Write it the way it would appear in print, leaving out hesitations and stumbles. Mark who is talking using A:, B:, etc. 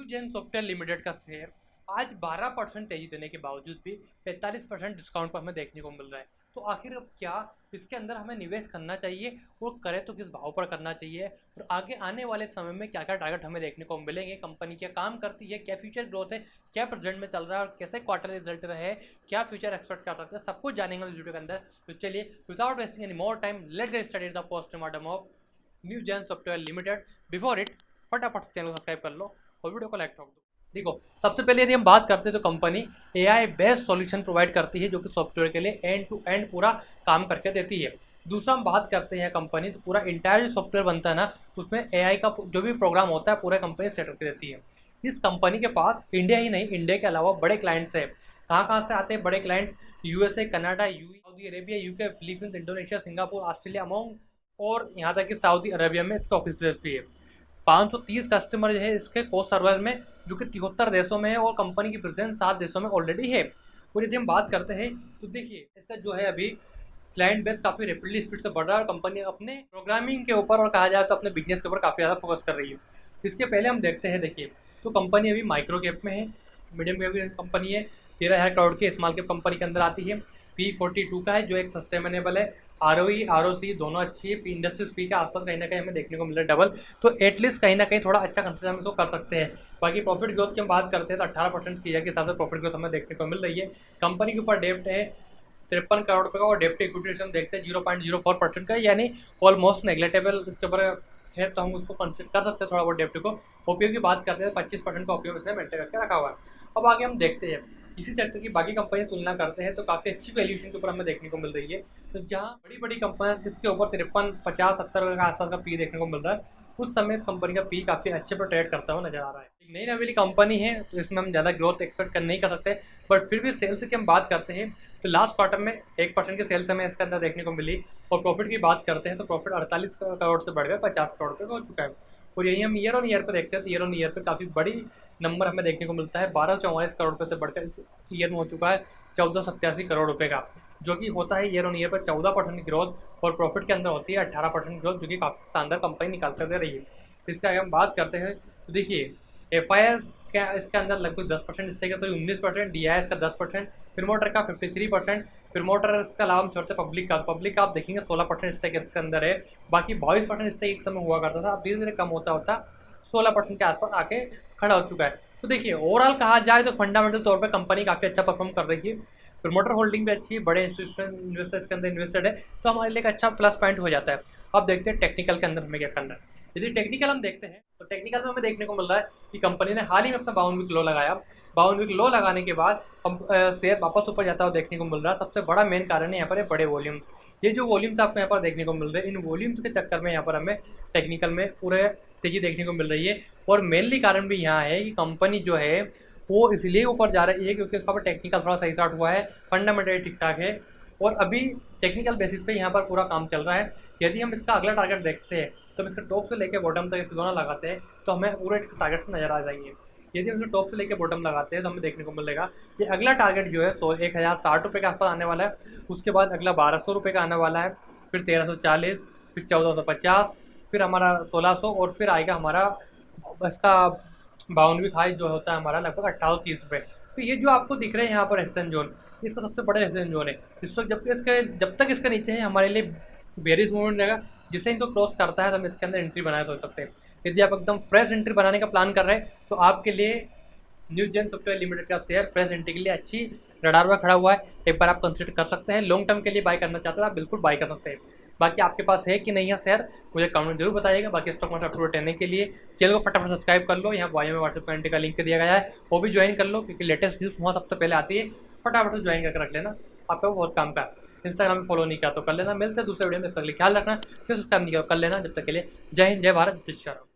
A: Newgen software limited का share आज 12% तेजी देने के बावजूद भी 45% डिस्काउंट पर हमें देखने को मिल रहा है। तो आखिर अब क्या इसके अंदर हमें निवेश करना चाहिए और करें तो किस भाव पर करना चाहिए, और आगे आने वाले समय में क्या क्या टारगेट हमें देखने को मिलेंगे, कंपनी क्या काम करती है, क्या फ्यूचर ग्रोथ है, क्या प्रेजेंट में चल रहा है और कैसे क्वार्टर रिजल्ट रहे, क्या फ्यूचर एक्सपेक्ट कर सकते हैं, सब कुछ जानेंगे इस वीडियो के अंदर। तो चलिए without wasting any more time let's get started the postmortem of Newgen software limited. Before it फटाफट चैनल को सब्सक्राइब कर लो और वीडियो को लाइक ठोक दो। देखो, सबसे पहले यदि हम बात करते हैं तो company AI based solution provide करती है जो कि सॉफ्टवेयर के लिए एंड टू एंड पूरा काम करके देती है। दूसरा हम बात करते हैं कंपनी तो पूरा इंटायर सॉफ्टवेयर बनता है ना, उसमें एआई का जो भी प्रोग्राम होता है पूरा कंपनी सेट करके देती है। इस कंपनी के पास इंडिया ही नहीं, इंडिया के अलावा बड़े क्लाइंट्स हैं। कहाँ से आते हैं बड़े clients? USA, Canada, Saudi Arabia, UK, Philippines, Indonesia, Singapore, Australia among, और यहाँ तक कि सऊदी अरेबिया में इसके ऑफिस भी है। 530 कस्टमर जो है इसके कोस्ट सर्वर में, जो कि 73 देशों में है, और कंपनी की प्रेजेंस 7 देशों में ऑलरेडी है। और यदि हम बात करते हैं तो देखिए इसका जो है अभी क्लाइंट बेस काफ़ी रैपिडली स्पीड से बढ़ रहा है और कंपनी अपने प्रोग्रामिंग के ऊपर और कहा जाए तो अपने बिजनेस के ऊपर काफ़ी ज़्यादा फोकस कर रही है। इसके पहले हम देखते हैं, देखिए तो कंपनी अभी माइक्रो कैप में है, मीडियम कैप की कंपनी है, 13,000 करोड़ की स्मॉल कैप कंपनी के अंदर आती है। P42 का है जो एक सस्टेनेबल है, ROE ROC दोनों अच्छी है, इंडस्ट्री पी के आसपास कहीं ना कहीं हमें देखने को मिल रहा है डबल, तो एटलीस्ट कहीं ना कहीं थोड़ा अच्छा कंसिडर हम इसको कर सकते हैं। बाकी प्रॉफिट ग्रोथ की हम बात करते हैं तो 18% सीआर के हिसाब से प्रॉफिट ग्रोथ हमें देखने को मिल रही है। कंपनी के ऊपर डेप्ट है 53 करोड़ रुपये का, और डेप्ट इक्विटी हम देखते हैं 0.04% का, यानी ऑलमोस्ट नेग्लेक्टेबल इसके ऊपर है, तो हम उसको कंसिडर कर सकते हैं थोड़ा बहुत डेप्ट को। ओपीओ की बात करते हैं 25% का ओपीओ इसने मेंटेन करके रखा हुआ है। अब आगे हम देखते हैं इसी सेक्टर की बाकी कंपनी तुलना करते हैं तो काफ़ी अच्छी वैल्यूएशन के ऊपर हमें देखने को मिल रही है। तो जहाँ बड़ी बड़ी कंपनियाँ इसके ऊपर 53, 50, 70 का आसपास का पी देखने को मिल रहा है, उस समय इस कंपनी का पी काफ़ी अच्छे पर ट्रेड करता हुआ नजर आ रहा है। एक नई नवेली कंपनी है तो इसमें हम ज़्यादा ग्रोथ एक्सपेक्ट कर नहीं कर सकते, बट फिर भी सेल्स की हम बात करते हैं तो लास्ट क्वार्टर में 1% की सेल्स हमें इसके अंदर देखने को मिली। और प्रॉफिट की बात करते हैं तो प्रॉफिट 48 करोड़ से बढ़कर 50 करोड़ तक हो चुका है। और यही हम ईयर ऑन ईयर पर देखते हैं तो ईयर ऑन ईयर पर काफ़ी बड़ी नंबर हमें देखने को मिलता है। 1244 करोड़ रुपये से बढ़कर इस ईयर में हो चुका है 1487 करोड़ रुपये का, जो कि होता है ईयर ऑन ईयर पर 14% की ग्रोथ, और प्रॉफिट के अंदर होती है 18% ग्रोथ, जो कि काफ़ी शानदार कंपनी निकाल कर दे रही है। इसका अगर हम बात करते हैं तो देखिए FIS का इसके अंदर लगभग 10% स्टेक है, 19%, DIS का 10%, प्रमोटर का 53%, प्रमोटर इसका अलावा हम छोड़ते पब्लिक का आप देखेंगे 16% स्टेक इसके अंदर है। बाकी 22% स्टेक एक समय हुआ करता था, अब धीरे धीरे कम होता होता 16% के आसपास आके खड़ा हो चुका है। तो देखिए ओवरऑल कहा जाए तो फंडामेंटल तौर पर कंपनी काफ़ी अच्छा परफॉर्म कर रही है, प्रमोटर होल्डिंग भी अच्छी है, बड़े इंस्टीट्यूशन इन्वेस्टर्स के अंदर इन्वेस्टेड है, तो हमारे लिए एक अच्छा प्लस पॉइंट हो जाता है। अब देखते हैं टेक्निकल के अंदर हमें क्या करना है। यदि टेक्निकल हम देखते हैं तो टेक्निकल में हमें देखने को मिल रहा है कि कंपनी ने हाल ही में अपना 52 वीक लो लगाया। 52 वीक लो लगाने के बाद शेयर वापस ऊपर जाता हुआ देखने को मिल रहा है। सबसे बड़ा मेन कारण है यहाँ पर बड़े वॉल्यूम्स। ये जो वॉल्यूम्स आपको यहाँ पर देखने को मिल रहे हैं, इन वॉल्यूम्स के चक्कर में यहाँ पर हमें टेक्निकल में पूरे तेजी देखने को मिल रही है। और मेनली कारण भी यहाँ है कि कंपनी जो है वो इसलिए ऊपर जा रही है क्योंकि उसका पर टेक्निकल थोड़ा सही स्टार्ट हुआ है, फंडामेंटली ठीक ठाक है, और अभी टेक्निकल बेसिस पे यहाँ पर पूरा काम चल रहा है। यदि हम इसका अगला टारगेट देखते हैं तो हम इसका टॉप से लेकर बॉटम तक इसके दोनों लगाते हैं तो हमें पूरे इसके टारगेट से नजर आ जाएंगे। यदि हम इसको टॉप से लेकर बॉटम लगाते हैं तो हमें देखने को मिलेगा कि अगला टारगेट जो है 1060 रुपये के आसपास आने वाला है। उसके बाद अगला 1200 रुपये का आने वाला है, फिर 1340, फिर 1450, फिर हमारा 1600, और फिर आएगा हमारा इसका 52 वीक हाई जो होता है हमारा लगभग 1830 रुपये। तो ये जो आपको दिख रहे हैं यहाँ पर रेजिस्टेंस जोन, इसका सबसे बड़ा रेजिस्टेंस जोन है। इस वक्त जब तक इसके नीचे है हमारे लिए बेरिश मूवमेंट रहेगा, जिसे इनको क्रॉस करता है तो हम इसके अंदर एंट्री बनाए सोच सकते हैं। यदि आप एकदम फ्रेश एंट्री बनाने का प्लान कर रहे हैं तो आपके लिए न्यूजेन सॉफ्टवेयर लिमिटेड का शेयर फ्रेश एंट्री के लिए अच्छी रडार पर खड़ा हुआ है, एक बार आप कंसिडर कर सकते हैं। लॉन्ग टर्म के लिए बाय करना चाहते हैं आप बिल्कुल बाय कर सकते हैं। बाकी आपके पास है कि नहीं है शेयर, मुझे कमेंट जरूर बताइएगा। बाकी stock market up to date रहने के लिए चैनल को फटाफट सब्सक्राइब कर लो। यहाँ बायो में व्हाट्सएप कम्युनिटी का लिंक दिया गया है, वो भी ज्वाइन कर लो क्योंकि लेटेस्ट न्यूज़ वहाँ सबसे पहले आती है। फटाफट से ज्वाइन करके रख लेना, आपका बहुत काम का। इंस्टाग्राम में फॉलो नहीं किया तो कर लेना। मिलते हैं दूसरे वीडियो में, तब तक ख्याल रखना, सब्सक्राइब नहीं किया कर लेना। जब तक के लिए जय हिंद, जय भारत, जय श्री राम।